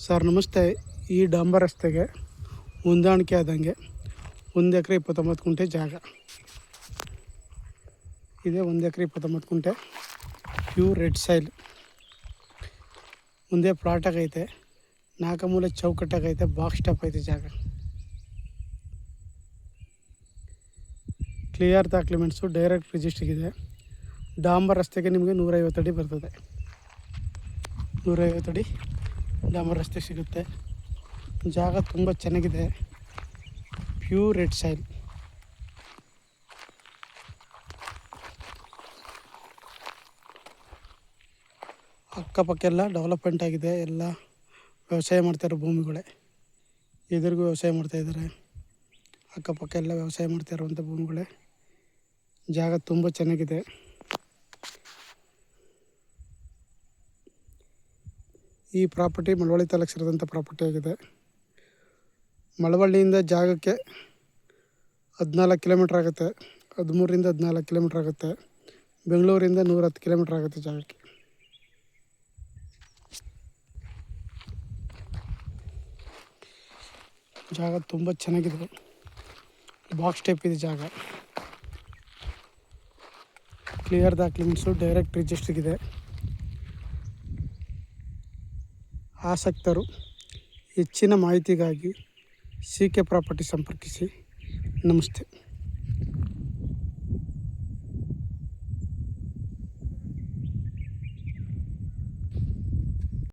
Sir ನಮಸ್ತೆ. ಈ ಡಾಂಬರ್ ರಸ್ತೆಗೆ ಹೊಂದಾಣಿಕೆ ಆದಂಗೆ 1 ಎಕರೆ 29 ಗುಂಟೆ ಜಾಗ ಇದೆ. 1 ಎಕರೆ 29 ಗುಂಟೆ ಪ್ಯೂರ್ ರೆಡ್ ಸೈಲ್. ಮುಂದೆ ಪ್ಲಾಟಾಗೈತೆ, 4 ಮೂಲೆ ಚೌಕಟ್ಟಾಗೈತೆ, ಬಾಕ್ಸ್ ಟಾಪ್ ಐತೆ. ಜಾಗ ಕ್ಲಿಯರ್ ಡಾಕ್ಯುಮೆಂಟ್ಸು, ಡೈರೆಕ್ಟ್ ರಿಜಿಸ್ಟ್ರಿಗಿದೆ. ಡಾಂಬರ್ ರಸ್ತೆಗೆ ನಿಮಗೆ 150 ಅಡಿ ಬರ್ತದೆ. 150 ಅಡಿ ಡಾಂಬರ್ ರಸ್ತೆ ಸಿಗುತ್ತೆ. ಜಾಗ ತುಂಬ ಚೆನ್ನಾಗಿದೆ, ಪ್ಯೂರ್ ರೆಡ್ ಸೈಲ್. ಅಕ್ಕಪಕ್ಕ ಎಲ್ಲ ಡೆವಲಪ್ಮೆಂಟ್ ಆಗಿದೆ. ಎಲ್ಲ ವ್ಯವಸಾಯ ಮಾಡ್ತಾಯಿರೋ ಭೂಮಿಗಳೇ. ಎದುರಿಗೂ ವ್ಯವಸಾಯ ಮಾಡ್ತಾಯಿದ್ದಾರೆ. ಅಕ್ಕಪಕ್ಕ ಎಲ್ಲ ವ್ಯವಸಾಯ ಮಾಡ್ತಾ ಇರುವಂಥ ಭೂಮಿಗಳೇ. ಜಾಗ ತುಂಬ ಚೆನ್ನಾಗಿದೆ. ಈ ಪ್ರಾಪರ್ಟಿ ಮಳವಳ್ಳಿ ತಾಲೂಕು ಸೇರಿದಂಥ ಪ್ರಾಪರ್ಟಿ ಆಗಿದೆ. ಮಳವಳ್ಳಿಯಿಂದ ಜಾಗಕ್ಕೆ 14 ಕಿಲೋಮೀಟ್ರ್ ಆಗುತ್ತೆ. 13ರಿಂದ 14 ಕಿಲೋಮೀಟ್ರ್ ಆಗುತ್ತೆ. ಬೆಂಗಳೂರಿಂದ 110 ಕಿಲೋಮೀಟ್ರ್ ಆಗುತ್ತೆ ಜಾಗಕ್ಕೆ. ಜಾಗ ತುಂಬ ಚೆನ್ನಾಗಿದೆ, ಬಾಕ್ಸ್ ಟೈಪ್ ಇದೆ. ಜಾಗ ಕ್ಲಿಯರ್ ಡಾಕ್ಯುಮೆಂಟ್ಸು, ಡೈರೆಕ್ಟ್ ರಿಜಿಸ್ಟ್ರಿಗಿದೆ. ಆಸಕ್ತರು ಹೆಚ್ಚಿನ ಮಾಹಿತಿಗಾಗಿ CK ಪ್ರಾಪರ್ಟಿ ಸಂಪರ್ಕಿಸಿ. ನಮಸ್ತೆ.